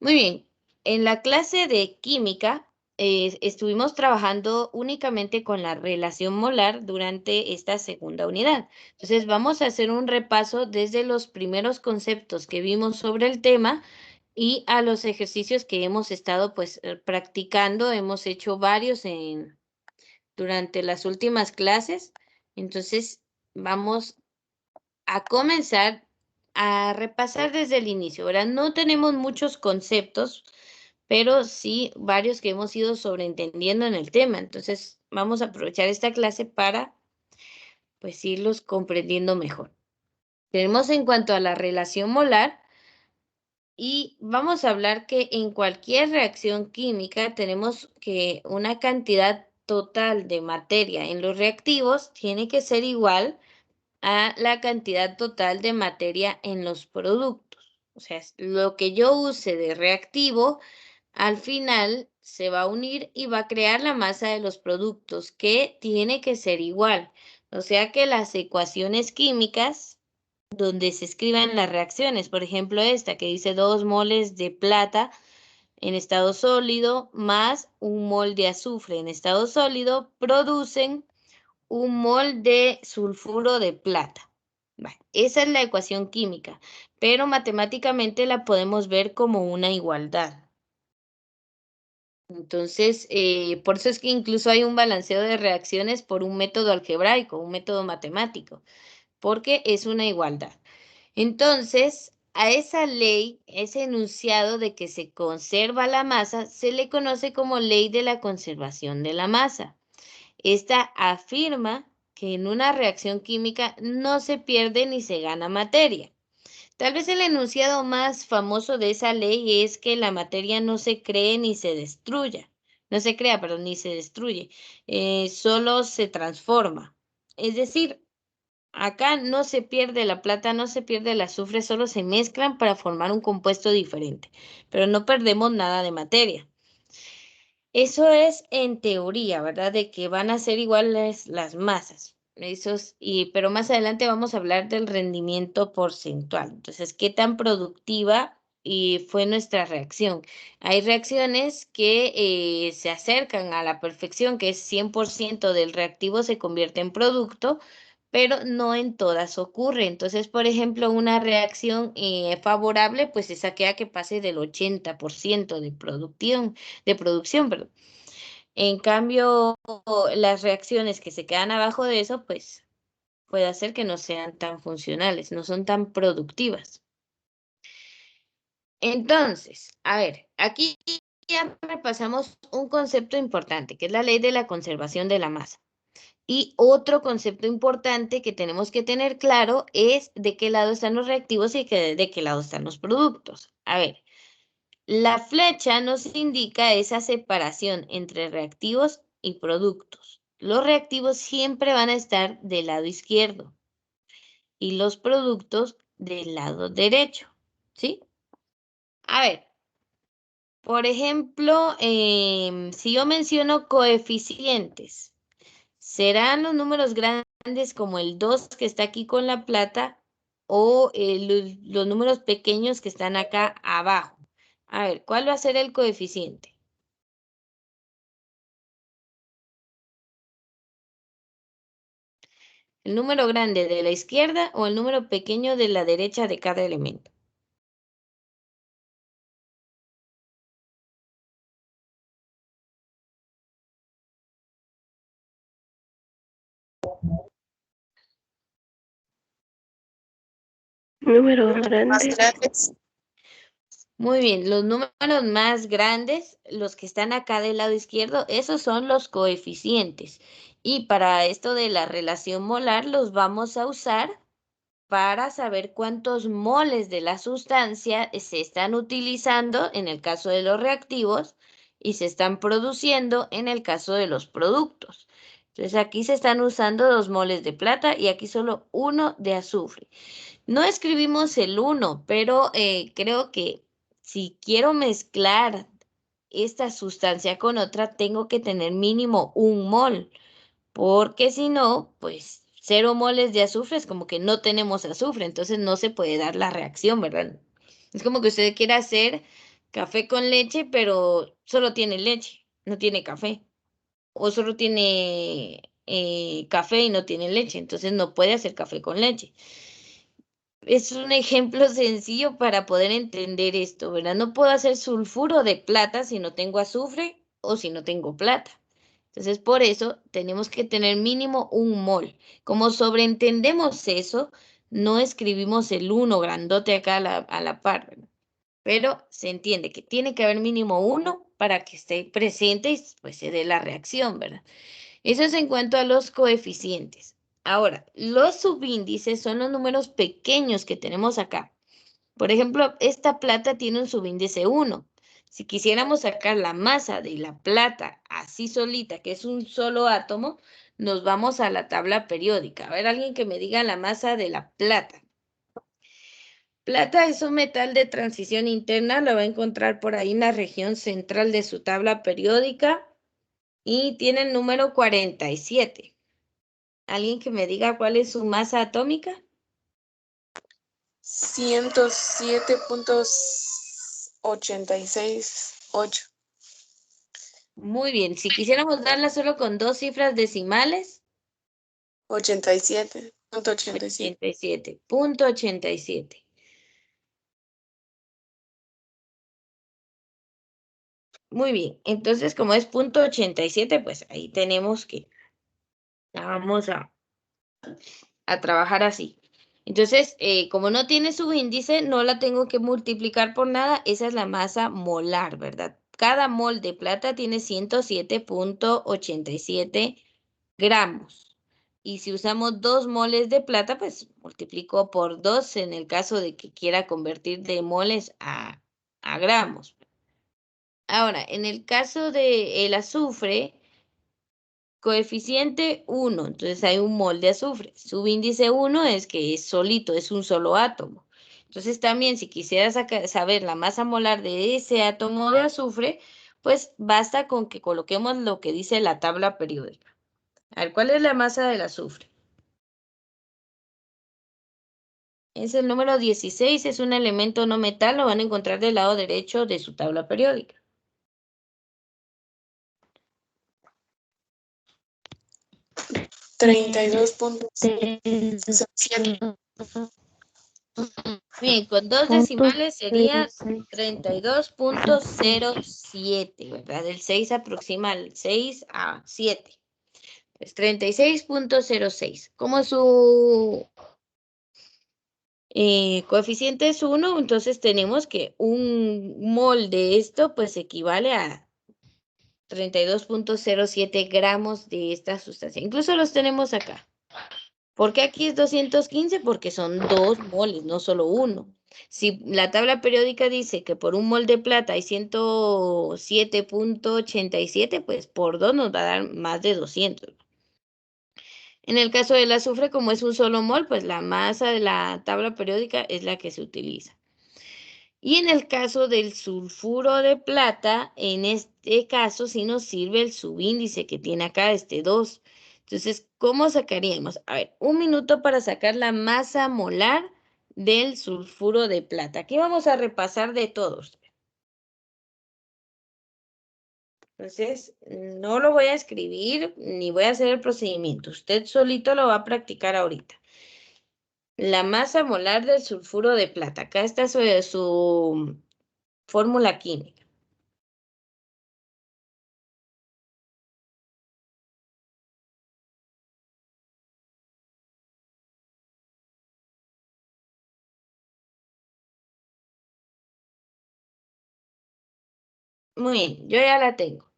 Muy bien. En la clase de química estuvimos trabajando únicamente con la relación molar durante esta segunda unidad. Entonces vamos a hacer un repaso desde los primeros conceptos que vimos sobre el tema y a los ejercicios que hemos estado pues practicando. Hemos hecho varios durante las últimas clases. Entonces vamos a comenzar a repasar desde el inicio. Ahora no tenemos muchos conceptos, pero sí varios que hemos ido sobreentendiendo en el tema. Entonces, vamos a aprovechar esta clase para, pues, irlos comprendiendo mejor. Tenemos en cuanto a la relación molar y vamos a hablar que en cualquier reacción química tenemos que una cantidad total de materia en los reactivos tiene que ser igual a la cantidad total de materia en los productos. O sea, lo que yo use de reactivo al final se va a unir y va a crear la masa de los productos, que tiene que ser igual. O sea que las ecuaciones químicas, donde se escriban las reacciones, por ejemplo esta que dice 2 moles de plata en estado sólido más 1 mol de azufre en estado sólido, producen 1 mol de sulfuro de plata. Esa es la ecuación química, pero matemáticamente la podemos ver como una igualdad. Entonces, por eso es que incluso hay un balanceo de reacciones por un método algebraico, un método matemático, porque es una igualdad. Entonces, a esa ley, ese enunciado de que se conserva la masa, se le conoce como ley de la conservación de la masa. Esta afirma que en una reacción química no se pierde ni se gana materia. Tal vez el enunciado más famoso de esa ley es que la materia no se cree ni se destruya. No se crea, perdón, ni se destruye. Solo se transforma. Es decir, acá no se pierde la plata, no se pierde el azufre, solo se mezclan para formar un compuesto diferente. Pero no perdemos nada de materia. Eso es en teoría, ¿verdad? De que van a ser iguales las masas. Pero más adelante vamos a hablar del rendimiento porcentual. Entonces, ¿qué tan productiva fue nuestra reacción? Hay reacciones que se acercan a la perfección, que es 100% del reactivo se convierte en producto, pero no en todas ocurre. Entonces, por ejemplo, una reacción favorable, pues es aquella que pase del 80% de producción, perdón. En cambio, las reacciones que se quedan abajo de eso, pues puede hacer que no sean tan funcionales, no son tan productivas. Entonces, a ver, aquí ya repasamos un concepto importante, que es la ley de la conservación de la masa. Y otro concepto importante que tenemos que tener claro es de qué lado están los reactivos y de qué lado están los productos. A ver, la flecha nos indica esa separación entre reactivos y productos. Los reactivos siempre van a estar del lado izquierdo y los productos del lado derecho, ¿sí? A ver, por ejemplo, si yo menciono coeficientes, ¿serán los números grandes como el 2 que está aquí con la plata o los números pequeños que están acá abajo? A ver, ¿cuál va a ser el coeficiente? ¿El número grande de la izquierda o el número pequeño de la derecha de cada elemento? Números grandes. Muy bien, los números más grandes, los que están acá del lado izquierdo, esos son los coeficientes. Y para esto de la relación molar, los vamos a usar para saber cuántos moles de la sustancia se están utilizando en el caso de los reactivos y se están produciendo en el caso de los productos. Entonces aquí se están usando 2 moles de plata y aquí solo 1 de azufre. No escribimos el 1, pero creo que si quiero mezclar esta sustancia con otra, tengo que tener mínimo 1 mol, porque si no, pues 0 moles de azufre es como que no tenemos azufre, entonces no se puede dar la reacción, ¿verdad? Es como que usted quiera hacer café con leche, pero solo tiene leche, no tiene café. O solo tiene café y no tiene leche, entonces no puede hacer café con leche. Es un ejemplo sencillo para poder entender esto, ¿verdad? No puedo hacer sulfuro de plata si no tengo azufre o si no tengo plata. Entonces, por eso tenemos que tener mínimo un mol. Como sobreentendemos eso, no escribimos el 1 grandote acá a la par, ¿verdad? Pero se entiende que tiene que haber mínimo uno para que esté presente y pues se dé la reacción, ¿verdad? Eso es en cuanto a los coeficientes. Ahora, los subíndices son los números pequeños que tenemos acá. Por ejemplo, esta plata tiene un subíndice 1. Si quisiéramos sacar la masa de la plata así solita, que es un solo átomo, nos vamos a la tabla periódica. A ver, alguien que me diga la masa de la plata. Plata es un metal de transición interna, lo va a encontrar por ahí en la región central de su tabla periódica y tiene el número 47. ¿Alguien que me diga cuál es su masa atómica? 107.868. Muy bien, si quisiéramos darla solo con dos cifras decimales, 87.87. 87.87. Muy bien, entonces como es punto 87, pues ahí tenemos que, la vamos a trabajar así. Entonces, como no tiene subíndice, no la tengo que multiplicar por nada, esa es la masa molar, ¿verdad? Cada mol de plata tiene 107.87 gramos. Y si usamos 2 moles de plata, pues multiplico por 2 en el caso de que quiera convertir de moles a gramos. Ahora, en el caso del azufre, coeficiente 1, entonces hay un mol de azufre. Subíndice 1 es que es solito, es un solo átomo. Entonces también si quisiera saber la masa molar de ese átomo de azufre, pues basta con que coloquemos lo que dice la tabla periódica. A ver, ¿cuál es la masa del azufre? Es el número 16, es un elemento no metal, lo van a encontrar del lado derecho de su tabla periódica. Treinta y dos punto siete. Bien, con dos decimales sería 32.07, ¿verdad? El 6 aproxima al 6 a 7. Pues 36.06. Como su coeficiente es 1, entonces tenemos que un mol de esto pues equivale a 32.07 gramos de esta sustancia. Incluso los tenemos acá. ¿Por qué aquí es 215? Porque son 2 moles, no solo uno. Si la tabla periódica dice que por un mol de plata hay 107.87, pues por 2 nos va a dar más de 200. En el caso del azufre, como es un solo mol, pues la masa de la tabla periódica es la que se utiliza. Y en el caso del sulfuro de plata, en este caso sí nos sirve el subíndice que tiene acá, este 2. Entonces, ¿cómo sacaríamos? A ver, un minuto para sacar la masa molar del sulfuro de plata. Aquí vamos a repasar de todos. Entonces, no lo voy a escribir ni voy a hacer el procedimiento. Usted solito lo va a practicar ahorita. La masa molar del sulfuro de plata. Acá está su fórmula química. Muy bien, yo ya la tengo.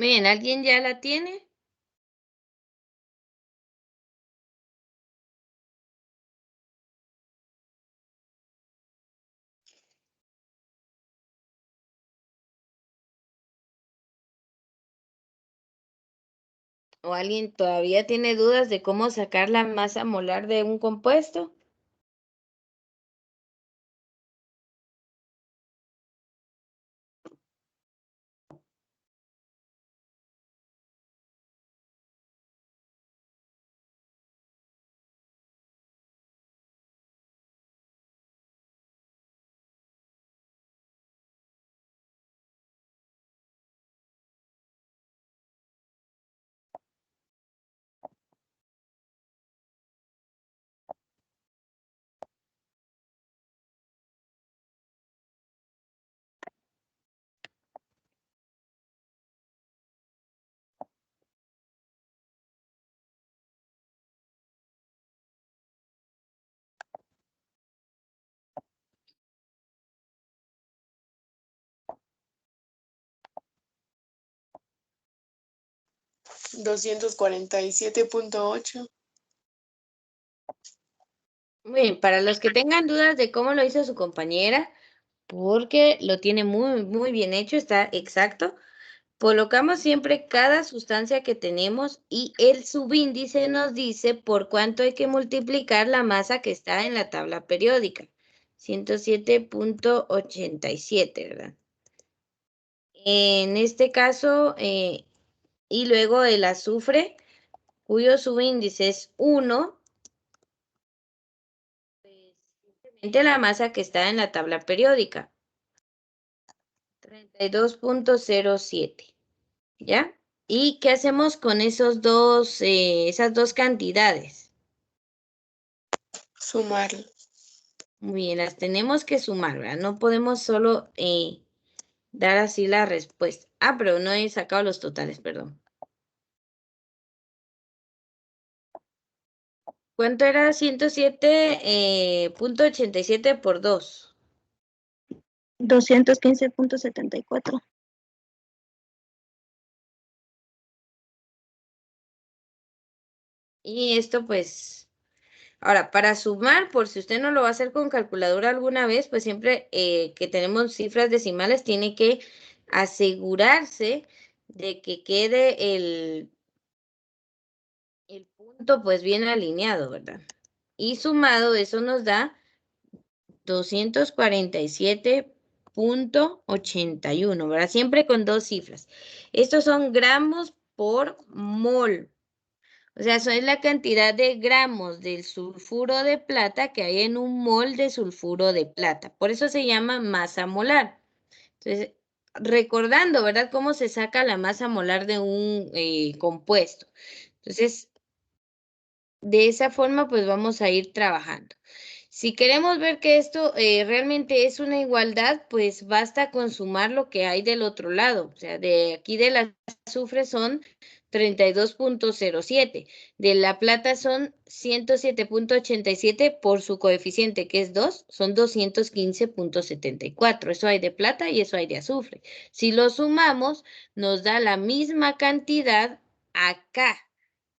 Bien, ¿alguien ya la tiene? ¿O alguien todavía tiene dudas de cómo sacar la masa molar de un compuesto? Doscientos cuarenta y 247.8. Muy bien, para los que tengan dudas de cómo lo hizo su compañera, porque lo tiene muy bien hecho, está exacto. Colocamos siempre cada sustancia que tenemos y el subíndice nos dice por cuánto hay que multiplicar la masa que está en la tabla periódica. 107.87, ¿verdad? En este caso, y luego el azufre, cuyo subíndice es 1, pues simplemente la masa que está en la tabla periódica. 32.07, ¿ya? ¿Y qué hacemos con esas dos cantidades? Sumarlo. Muy bien, las tenemos que sumar, ¿verdad? No podemos solo dar así la respuesta. Ah, pero no he sacado los totales, perdón. ¿Cuánto era 107.87 por 2? 215.74. Y esto pues, ahora para sumar, por si usted no lo va a hacer con calculadora alguna vez, pues siempre que tenemos cifras decimales tiene que asegurarse de que quede el punto pues bien alineado, ¿verdad? Y sumado eso nos da 247.81, ¿verdad? Siempre con dos cifras. Estos son gramos por mol. O sea, eso es la cantidad de gramos del sulfuro de plata que hay en un mol de sulfuro de plata. Por eso se llama masa molar. Entonces, recordando, ¿verdad? Cómo se saca la masa molar de un compuesto. Entonces, de esa forma, pues vamos a ir trabajando. Si queremos ver que esto realmente es una igualdad, pues basta con sumar lo que hay del otro lado. O sea, de aquí del azufre son 32.07, de la plata son 107.87 por su coeficiente, que es 2, son 215.74. Eso hay de plata y eso hay de azufre. Si lo sumamos, nos da la misma cantidad acá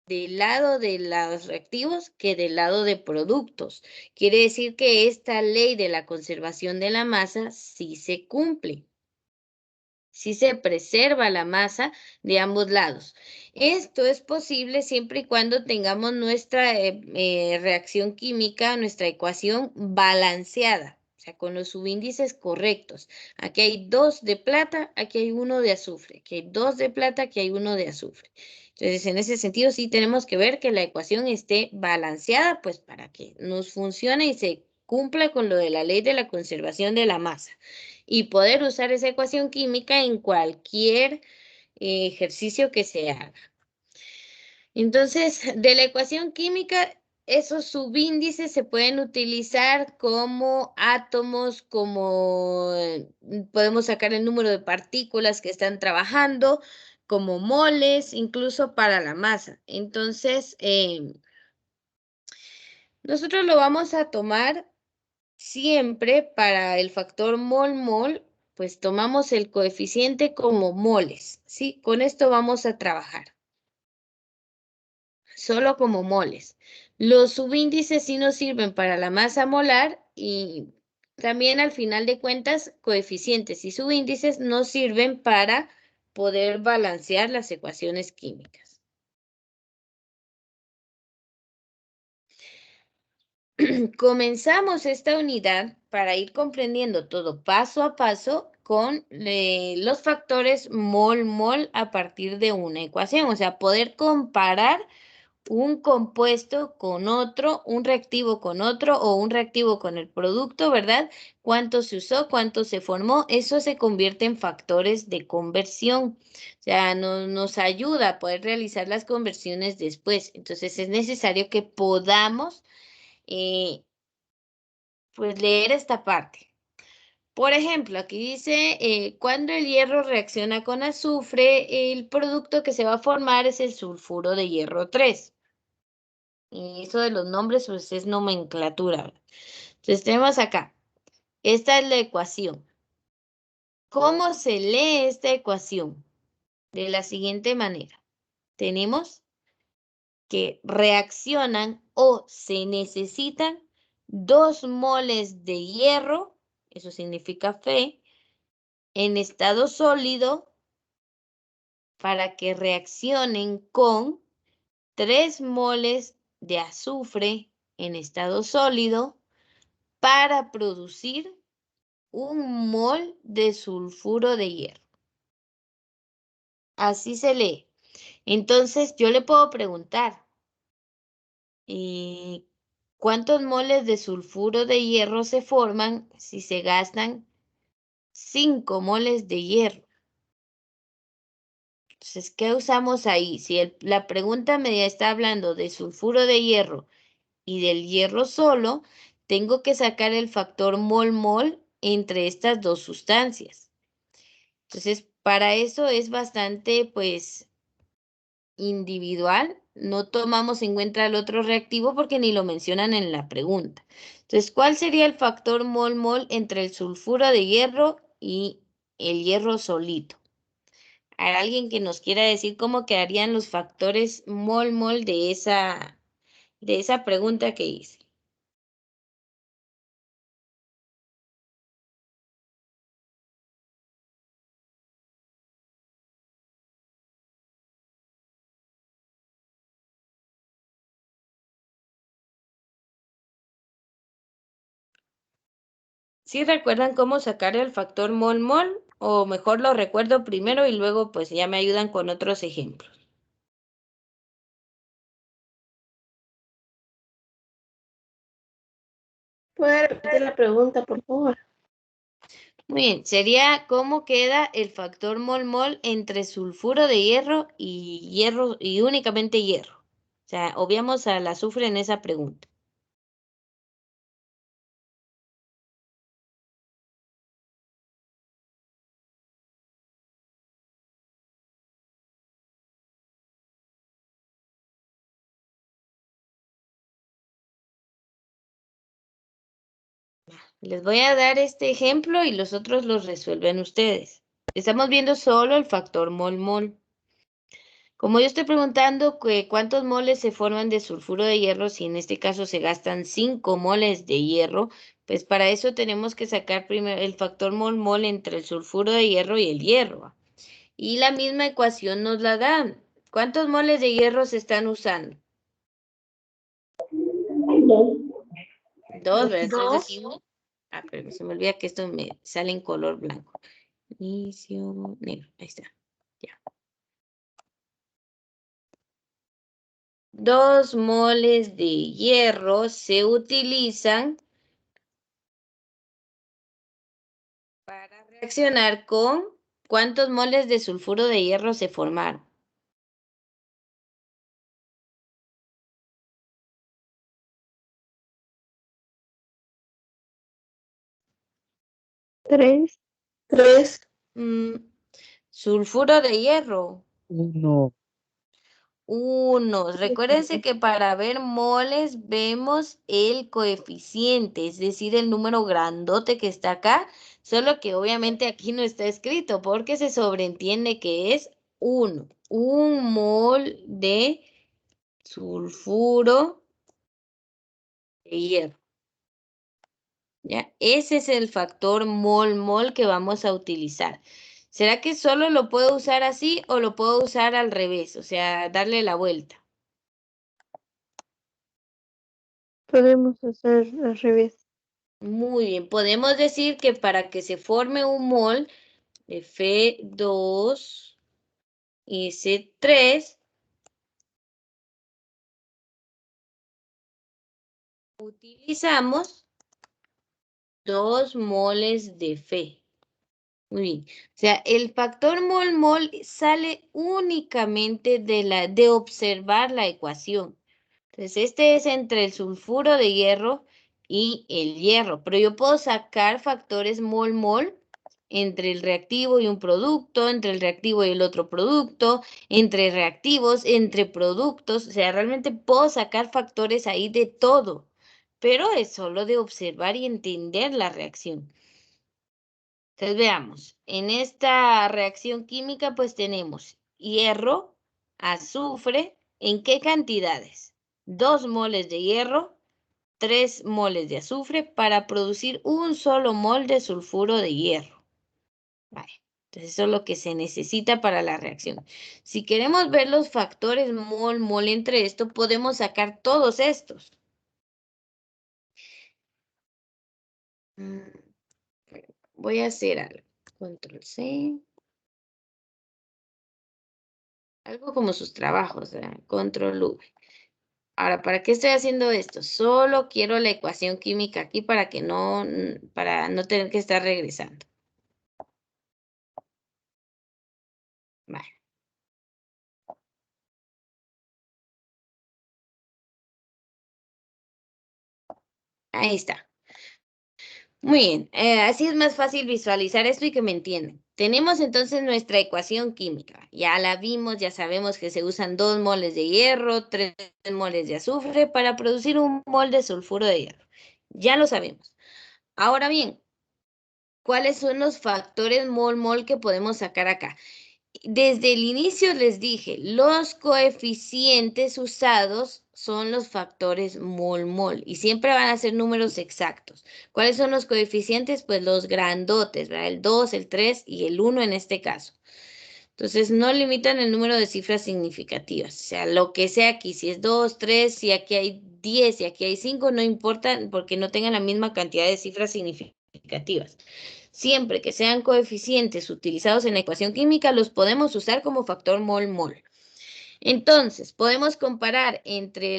del lado de los reactivos que del lado de productos. Quiere decir que esta ley de la conservación de la masa sí se cumple. Sí se preserva la masa de ambos lados. Esto es posible siempre y cuando tengamos nuestra reacción química, nuestra ecuación balanceada, o sea, con los subíndices correctos. Aquí hay 2 de plata, aquí hay 1 de azufre. Aquí hay 2 de plata, aquí hay 1 de azufre. Entonces, en ese sentido, sí tenemos que ver que la ecuación esté balanceada, pues para que nos funcione y se cumpla con lo de la ley de la conservación de la masa y poder usar esa ecuación química en cualquier ejercicio que se haga. Entonces, de la ecuación química, esos subíndices se pueden utilizar como átomos, como podemos sacar el número de partículas que están trabajando, como moles, incluso para la masa. Entonces, nosotros lo vamos a tomar siempre para el factor mol-mol pues tomamos el coeficiente como moles, ¿sí? Con esto vamos a trabajar. Solo como moles. Los subíndices sí nos sirven para la masa molar y también al final de cuentas coeficientes y subíndices nos sirven para poder balancear las ecuaciones químicas. Comenzamos esta unidad para ir comprendiendo todo paso a paso con los factores mol-mol a partir de una ecuación, o sea, poder comparar un compuesto con otro, un reactivo con otro o un reactivo con el producto, ¿verdad? ¿Cuánto se usó? ¿Cuánto se formó? Eso se convierte en factores de conversión. O sea, nos ayuda a poder realizar las conversiones después. Entonces es necesario que podamos pues leer esta parte. Por ejemplo, aquí dice, cuando el hierro reacciona con azufre, el producto que se va a formar es el sulfuro de hierro 3. Y eso de los nombres, pues es nomenclatura, ¿verdad? Entonces tenemos acá, esta es la ecuación. ¿Cómo se lee esta ecuación? De la siguiente manera. Tenemos que reaccionan o se necesitan 2 moles de hierro, eso significa Fe, en estado sólido para que reaccionen con 3 moles de azufre en estado sólido para producir 1 mol de sulfuro de hierro. Así se lee. Entonces, yo le puedo preguntar, ¿cuántos moles de sulfuro de hierro se forman si se gastan 5 moles de hierro? Entonces, ¿qué usamos ahí? Si la pregunta me está hablando de sulfuro de hierro y del hierro solo, tengo que sacar el factor mol-mol entre estas dos sustancias. Entonces, para eso es bastante, pues, individual. No tomamos en cuenta el otro reactivo porque ni lo mencionan en la pregunta. Entonces, ¿cuál sería el factor mol-mol entre el sulfuro de hierro y el hierro solito? ¿Hay alguien que nos quiera decir cómo quedarían los factores mol-mol de esa pregunta que hice? ¿Sí recuerdan cómo sacar el factor mol-mol? O mejor lo recuerdo primero y luego pues ya me ayudan con otros ejemplos. ¿Puede repetir la pregunta, por favor? Muy bien, sería cómo queda el factor mol-mol entre sulfuro de hierro y únicamente hierro. O sea, obviamos al azufre en esa pregunta. Les voy a dar este ejemplo y los otros los resuelven ustedes. Estamos viendo solo el factor mol-mol. Como yo estoy preguntando cuántos moles se forman de sulfuro de hierro, si en este caso se gastan 5 moles de hierro, pues para eso tenemos que sacar primero el factor mol-mol entre el sulfuro de hierro y el hierro. Y la misma ecuación nos la dan. ¿Cuántos moles de hierro se están usando? 2, ¿verdad? Entonces, pero se me olvida que esto me sale en color blanco. Inicio negro, ahí está. Ya. 2 moles de hierro se utilizan para reaccionar con ¿cuántos moles de sulfuro de hierro se formaron? 3. 3. Sulfuro de hierro. 1. unos. Recuérdense que para ver moles vemos el coeficiente, es decir, el número grandote que está acá, solo que obviamente aquí no está escrito porque se sobreentiende que es 1. Un mol de sulfuro de hierro. ¿Ya? Ese es el factor mol que vamos a utilizar. ¿Será que solo lo puedo usar así o lo puedo usar al revés? O sea, darle la vuelta. Podemos hacer al revés. Muy bien, podemos decir que para que se forme un mol de F2S3, utilizamos 2 moles de Fe. Muy bien. O sea, el factor mol sale únicamente de observar la ecuación. Entonces, este es entre el sulfuro de hierro y el hierro, pero yo puedo sacar factores mol entre el reactivo y un producto, entre el reactivo y el otro producto, entre reactivos, entre productos, o sea, realmente puedo sacar factores ahí de todo, pero es solo de observar y entender la reacción. Entonces veamos, en esta reacción química pues tenemos hierro, azufre, ¿en qué cantidades? 2 moles de hierro, 3 moles de azufre para producir un solo mol de sulfuro de hierro. Vale, entonces eso es lo que se necesita para la reacción. Si queremos ver los factores mol entre esto, podemos sacar todos estos. Voy a hacer algo. Control C. Algo como sus trabajos, control V. Ahora, ¿para qué estoy haciendo esto? Solo quiero la ecuación química aquí para que para no tener que estar regresando. Vale. Ahí está. Muy bien, así es más fácil visualizar esto y que me entiendan. Tenemos entonces nuestra ecuación química. Ya la vimos, ya sabemos que se usan 2 moles de hierro, 3 moles de azufre para producir un mol de sulfuro de hierro. Ya lo sabemos. Ahora bien, ¿cuáles son los factores mol que podemos sacar acá? Desde el inicio les dije, los coeficientes usados son los factores mol y siempre van a ser números exactos. ¿Cuáles son los coeficientes? Pues los grandotes, ¿verdad? El 2, el 3 y el 1 en este caso. Entonces no limitan el número de cifras significativas. O sea, lo que sea aquí, si es 2, 3, si aquí hay 10, si aquí hay 5, no importa porque no tengan la misma cantidad de cifras significativas. Siempre que sean coeficientes utilizados en la ecuación química, los podemos usar como factor mol. Entonces, podemos comparar entre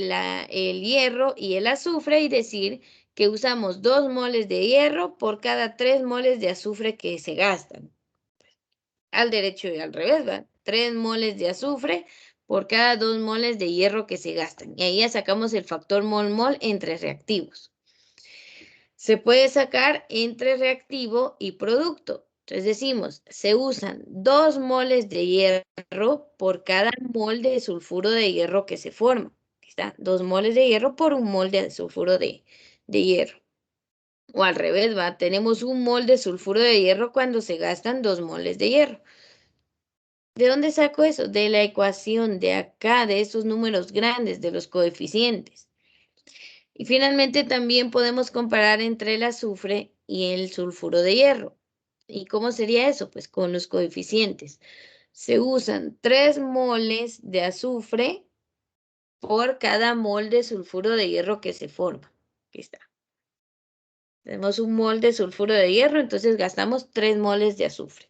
el hierro y el azufre y decir que usamos 2 moles de hierro por cada 3 moles de azufre que se gastan. Al derecho y al revés, ¿va? 3 moles de azufre por cada 2 moles de hierro que se gastan. Y ahí ya sacamos el factor mol entre reactivos. Se puede sacar entre reactivo y producto. Entonces decimos, se usan 2 moles de hierro por cada mol de sulfuro de hierro que se forma. Aquí está, 2 moles de hierro por un mol de sulfuro de hierro. O al revés, ¿va? Tenemos un mol de sulfuro de hierro cuando se gastan 2 moles de hierro. ¿De dónde saco eso? De la ecuación de acá, de esos números grandes, de los coeficientes. Y finalmente también podemos comparar entre el azufre y el sulfuro de hierro. ¿Y cómo sería eso? Pues con los coeficientes. Se usan 3 moles de azufre por cada mol de sulfuro de hierro que se forma. Aquí está. Tenemos un mol de sulfuro de hierro, entonces gastamos 3 moles de azufre.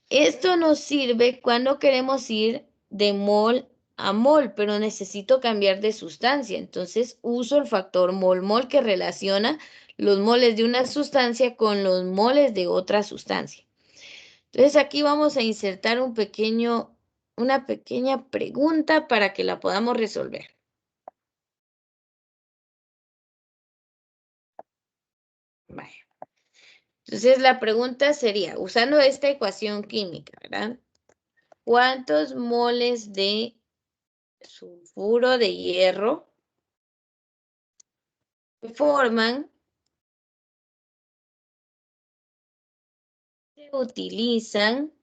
Esto nos sirve cuando queremos ir de mol a mol, pero necesito cambiar de sustancia. Entonces uso el factor mol que relaciona los moles de una sustancia con los moles de otra sustancia. Entonces aquí vamos a insertar una pequeña pregunta para que la podamos resolver. Vaya. Entonces la pregunta sería, usando esta ecuación química, ¿verdad? ¿Cuántos moles de sulfuro de hierro que forman, se utilizan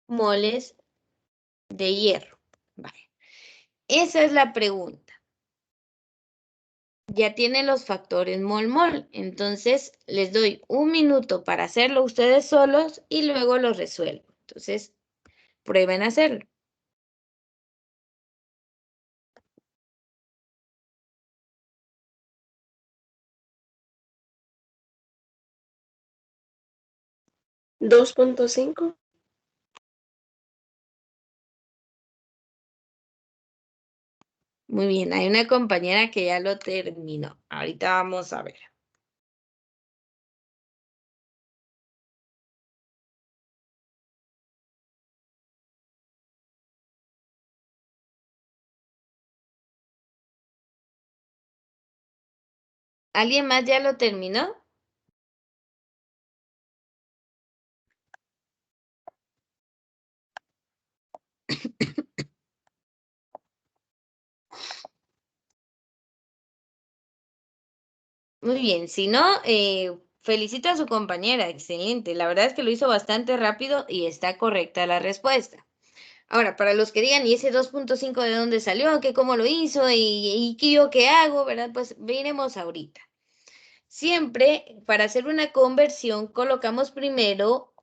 moles de hierro. Vale. Esa es la pregunta. Ya tienen los factores mol-mol, entonces les doy un minuto para hacerlo ustedes solos y luego lo resuelvo. Entonces, prueben a hacerlo. ¿2.5? Muy bien, hay una compañera que ya lo terminó. Ahorita vamos a ver. ¿Alguien más ya lo terminó? Muy bien, si no, felicito a su compañera, excelente. La verdad es que lo hizo bastante rápido y está correcta la respuesta. Ahora, para los que digan, ¿y ese 2.5 de dónde salió? ¿Qué cómo lo hizo? ¿Y qué yo qué hago? ¿Verdad? Pues veremos ahorita. Siempre, para hacer una conversión, colocamos primero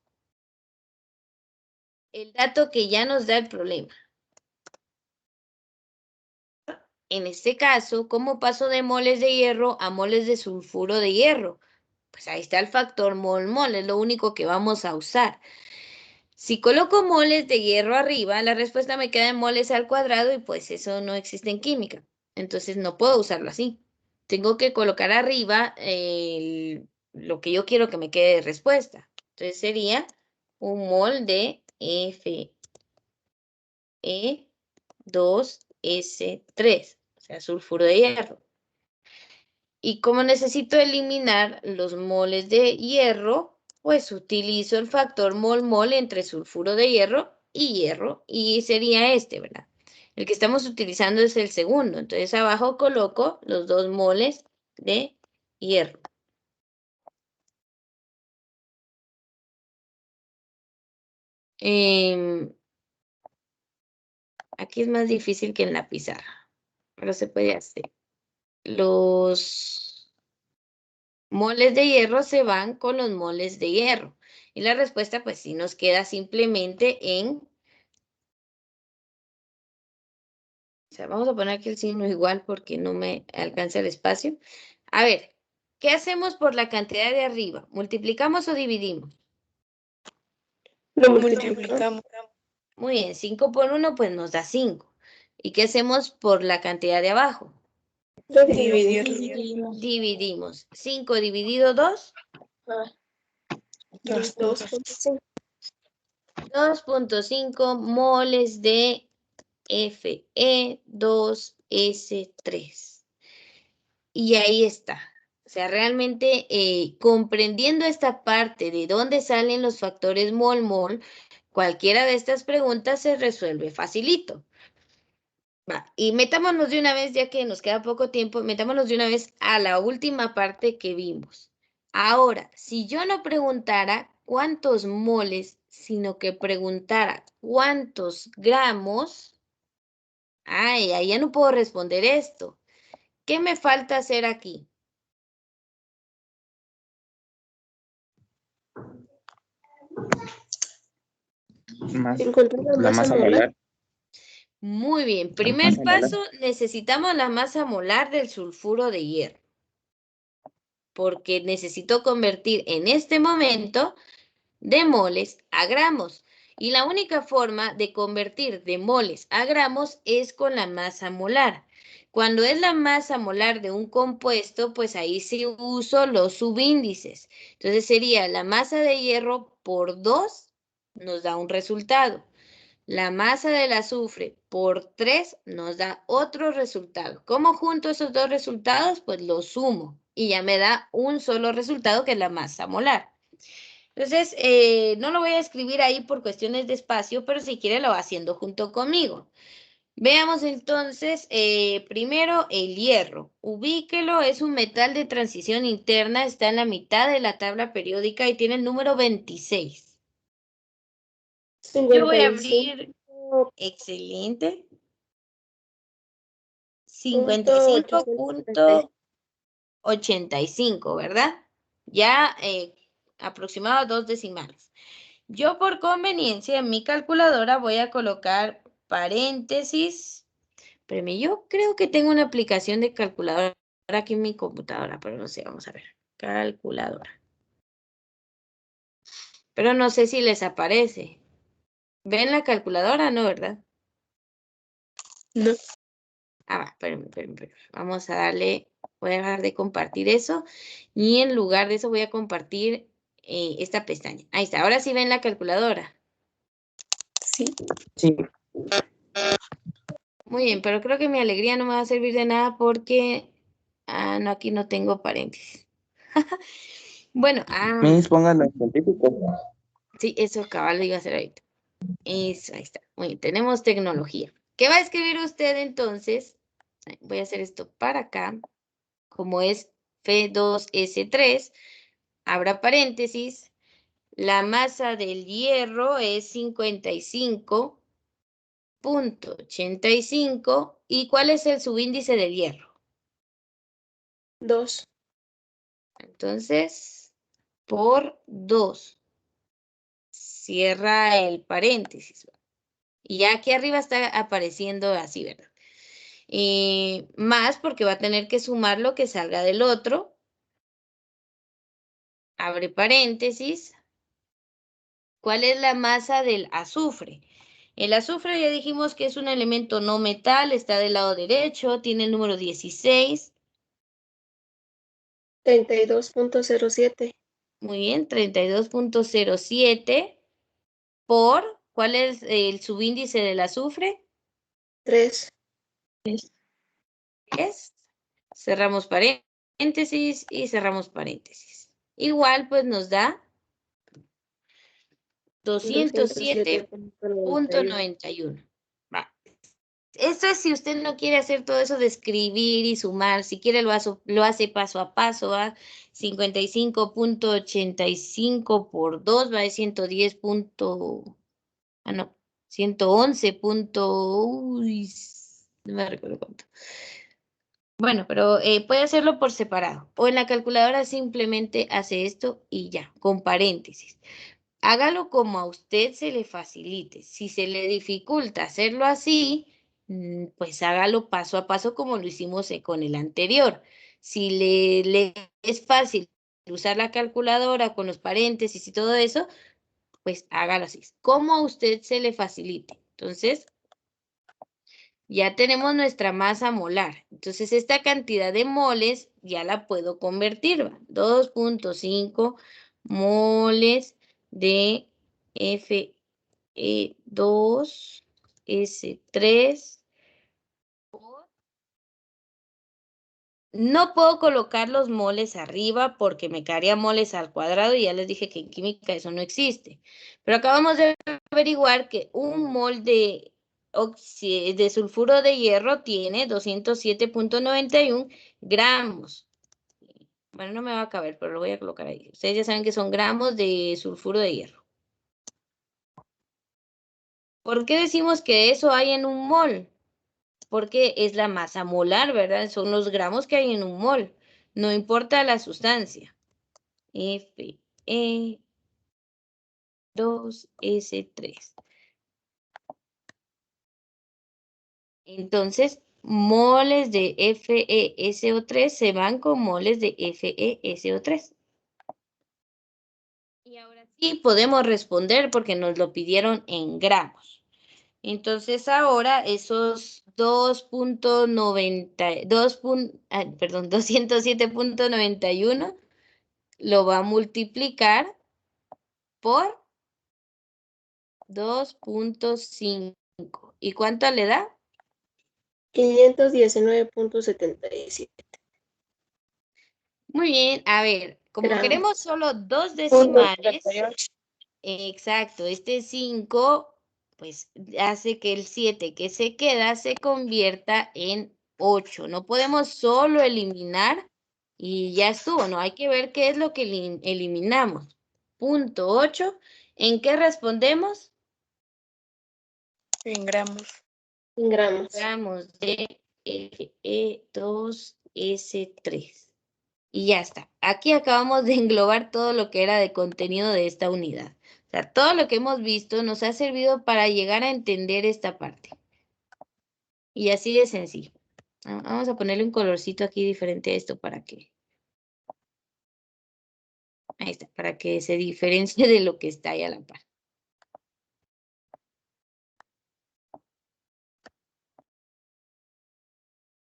el dato que ya nos da el problema. En este caso, ¿cómo paso de moles de hierro a moles de sulfuro de hierro? Pues ahí está el factor mol-mol, es lo único que vamos a usar. Si coloco moles de hierro arriba, la respuesta me queda en moles al cuadrado y pues eso no existe en química. Entonces no puedo usarlo así. Tengo que colocar arriba lo que yo quiero que me quede de respuesta. Entonces sería un mol de Fe2S3, o sea, sulfuro de hierro. Y como necesito eliminar los moles de hierro, pues utilizo el factor mol-mol entre sulfuro de hierro, y sería este, ¿verdad? El que estamos utilizando es el segundo, entonces abajo coloco los 2 moles de hierro. Aquí es más difícil que en la pizarra, pero se puede hacer. Los moles de hierro se van con los moles de hierro. Y la respuesta, pues sí, nos queda simplemente en... O sea, vamos a poner aquí el signo igual porque no me alcanza el espacio. A ver, ¿qué hacemos por la cantidad de arriba? ¿Multiplicamos o dividimos? Lo multiplicamos. Muy bien, 5 por 1 pues nos da 5. ¿Y qué hacemos por la cantidad de abajo? Dividirlo. Dividimos. 5 dividido 2. 2.5. 2.5 moles de Fe2S3. Y ahí está. O sea, realmente comprendiendo esta parte de dónde salen los factores mol-mol, cualquiera de estas preguntas se resuelve facilito. Va, y metámonos de una vez, ya que nos queda poco tiempo, metámonos de una vez a la última parte que vimos. Ahora, si yo no preguntara cuántos moles, sino que preguntara cuántos gramos, ay, ahí ya no puedo responder esto. ¿Qué me falta hacer aquí? Encontrar La masa molar. Muy bien, La primer masa molar. paso, necesitamos la masa molar del sulfuro de hierro, porque necesito convertir en este momento de moles a gramos. Y la única forma de convertir de moles a gramos es con la masa molar. Cuando es la masa molar de un compuesto, pues ahí sí uso los subíndices. Entonces sería la masa de hierro por 2 nos da un resultado. La masa del azufre por 3 nos da otro resultado. ¿Cómo junto esos dos resultados? Pues los sumo y ya me da un solo resultado que es la masa molar. Entonces, no lo voy a escribir ahí por cuestiones de espacio, pero si quiere lo va haciendo junto conmigo. Veamos entonces, primero el hierro. Ubíquelo, es un metal de transición interna, está en la mitad de la tabla periódica y tiene el número 26. Yo voy a abrir, excelente. 55.85, ¿verdad? Ya aproximado 2 decimales. Yo por conveniencia en mi calculadora voy a colocar paréntesis. Espérame, yo creo que tengo una aplicación de calculadora aquí en mi computadora, pero no sé, vamos a ver. Calculadora. Pero no sé si les aparece. ¿Ven la calculadora? No, ¿verdad? No. Ah, va, espérame. Vamos a darle, voy a dejar de compartir eso y en lugar de eso voy a compartir esta pestaña. Ahí está, ahora sí ven la calculadora. Sí. Sí. Muy bien, pero creo que mi alegría no me va a servir de nada porque, no, aquí no tengo paréntesis. Bueno, Miss, pónganlo en científico. sí, eso cabal lo iba a hacer ahorita. Eso, ahí está. Muy bien, tenemos tecnología. ¿Qué va a escribir usted entonces? Voy a hacer esto para acá, como es F2S3, abra paréntesis, la masa del hierro es 55.85. ¿Y cuál es el subíndice del hierro? 2. Entonces, por 2. Cierra el paréntesis. Y ya aquí arriba está apareciendo así, ¿verdad? Más porque va a tener que sumar lo que salga del otro. Abre paréntesis. ¿Cuál es la masa del azufre? El azufre ya dijimos que es un elemento no metal, está del lado derecho, tiene el número 16. 32.07. Muy bien, 32.07 por, ¿cuál es el subíndice del azufre? 3. Es. Cerramos paréntesis y cerramos paréntesis. Igual, pues nos da 207.91. Va. Esto es si usted no quiere hacer todo eso de escribir y sumar, si quiere lo hace paso a paso, ¿va? 55.85 por 2 va de 110. No, 111. Uy, no me recuerdo cuánto. Bueno, pero puede hacerlo por separado o en la calculadora simplemente hace esto y ya, con paréntesis. Hágalo como a usted se le facilite. Si se le dificulta hacerlo así, pues hágalo paso a paso como lo hicimos con el anterior. Si le es fácil usar la calculadora con los paréntesis y todo eso, pues hágalo así, como a usted se le facilite. Entonces, ya tenemos nuestra masa molar. Entonces, esta cantidad de moles ya la puedo convertir. 2.5 moles de Fe2S3. No puedo colocar los moles arriba porque me quedaría moles al cuadrado y ya les dije que en química eso no existe. Pero acabamos de averiguar que un mol de sulfuro de hierro tiene 207.91 gramos. Bueno, no me va a caber, pero lo voy a colocar ahí. Ustedes ya saben que son gramos de sulfuro de hierro. ¿Por qué decimos que eso hay en un mol? Porque es la masa molar, ¿verdad? Son los gramos que hay en un mol. No importa la sustancia. Fe2S3. Entonces, moles de FeSO3 se van con moles de FeSO3. Y ahora sí podemos responder porque nos lo pidieron en gramos. Entonces ahora esos 207.91 lo va a multiplicar por 2.5. ¿Y cuánto le da? 519.77. Muy bien, a ver, como Gramos. queremos solo dos Punto decimales, 38. exacto, este 5, pues hace que el 7 que se queda se convierta en 8. No podemos solo eliminar y ya estuvo, ¿no? Hay que ver qué es lo que eliminamos. Punto 8, ¿en qué respondemos? En gramos. En gramos. Gramos de Fe2S3. Y ya está. Aquí acabamos de englobar todo lo que era de contenido de esta unidad. O sea, todo lo que hemos visto nos ha servido para llegar a entender esta parte. Y así de sencillo. Vamos a ponerle un colorcito aquí diferente a esto para que... Ahí está, para que se diferencie de lo que está ahí a la par.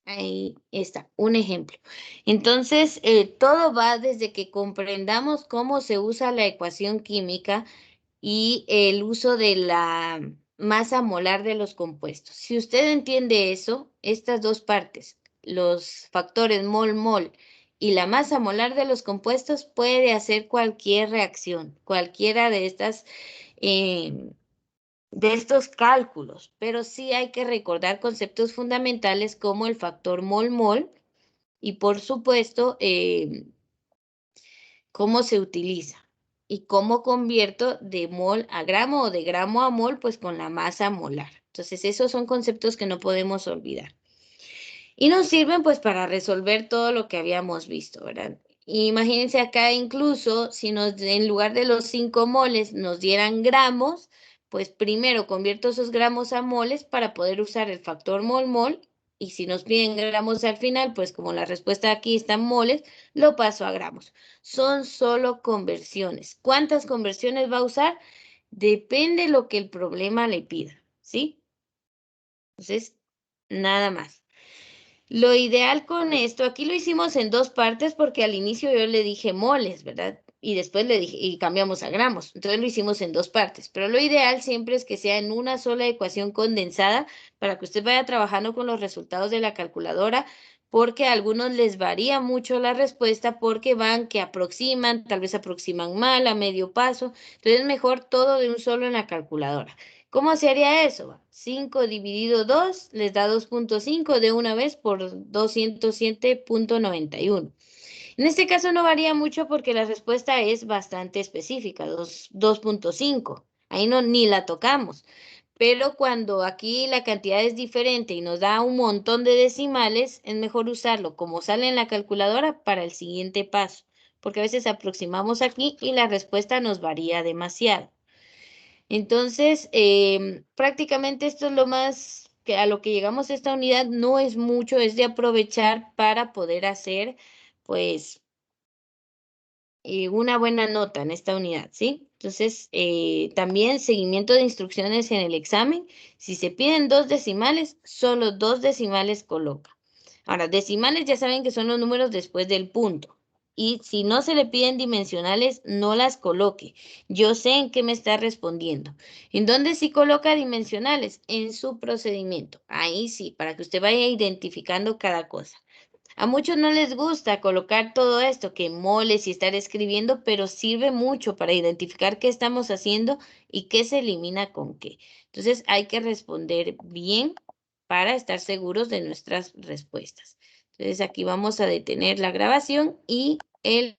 Ahí está, un ejemplo. Entonces, todo va desde que comprendamos cómo se usa la ecuación química y el uso de la masa molar de los compuestos. Si usted entiende eso, estas dos partes, los factores mol-mol y la masa molar de los compuestos, puede hacer cualquier reacción, cualquiera de estas... de estos cálculos, pero sí hay que recordar conceptos fundamentales como el factor mol-mol y por supuesto cómo se utiliza y cómo convierto de mol a gramo o de gramo a mol, pues con la masa molar. Entonces esos son conceptos que no podemos olvidar. Y nos sirven pues para resolver todo lo que habíamos visto, ¿verdad? Imagínense acá incluso si nos en lugar de los 5 moles nos dieran gramos, pues primero convierto esos gramos a moles para poder usar el factor mol-mol y si nos piden gramos al final, pues como la respuesta aquí está en moles, lo paso a gramos. Son solo conversiones. ¿Cuántas conversiones va a usar? Depende lo que el problema le pida, ¿sí? Entonces, nada más. Lo ideal con esto, aquí lo hicimos en dos partes porque al inicio yo le dije moles, ¿verdad? Y después le dije, y cambiamos a gramos. Entonces lo hicimos en dos partes. Pero lo ideal siempre es que sea en una sola ecuación condensada para que usted vaya trabajando con los resultados de la calculadora, porque a algunos les varía mucho la respuesta porque van que aproximan, tal vez aproximan mal, a medio paso. Entonces es mejor todo de un solo en la calculadora. ¿Cómo se haría eso? 5 dividido 2 les da 2.5 de una vez por 207.91. En este caso no varía mucho porque la respuesta es bastante específica, 2.5. Ahí no ni la tocamos. Pero cuando aquí la cantidad es diferente y nos da un montón de decimales, es mejor usarlo como sale en la calculadora para el siguiente paso, porque a veces aproximamos aquí y la respuesta nos varía demasiado. Entonces, prácticamente esto es lo más que a lo que llegamos a esta unidad, no es mucho, es de aprovechar para poder hacer, pues, una buena nota en esta unidad, ¿sí? Entonces, también seguimiento de instrucciones en el examen. Si se piden 2 decimales, solo 2 decimales coloca. Ahora, decimales ya saben que son los números después del punto. Y si no se le piden dimensionales, no las coloque. Yo sé en qué me está respondiendo. ¿En dónde sí coloca dimensionales? En su procedimiento. Ahí sí, para que usted vaya identificando cada cosa. A muchos no les gusta colocar todo esto, que moles y estar escribiendo, pero sirve mucho para identificar qué estamos haciendo y qué se elimina con qué. Entonces hay que responder bien para estar seguros de nuestras respuestas. Entonces aquí vamos a detener la grabación y el